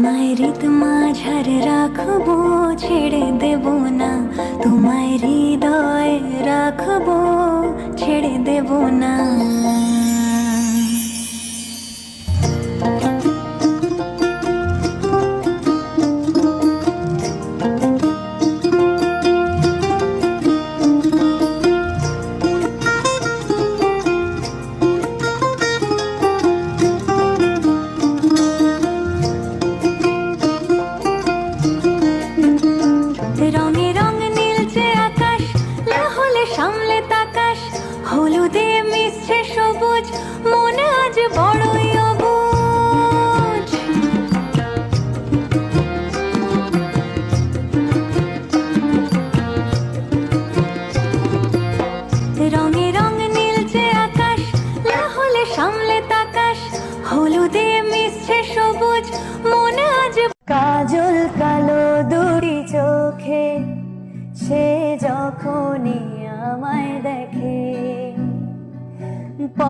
তোমায় হৃদ মাঝারে রাখবো, ছেড়ে দেব না। তোমায় হৃদয়ে রাখবো, ছেড়ে দেব না। রঙে রঙ নীলচে আকাশ, না হলে সামলে তাকাশ। হলুদে মিশছে সবুজ, মন আজ বড়ই অবুঝ। রঙে রঙ নীলচে আকাশ, না হলে সামলে তাকাশ। হলুদে মিশছে সবুজ, মন আজ। কাজল কালো দুটি চোখে সে যখনই আমায় দেখে,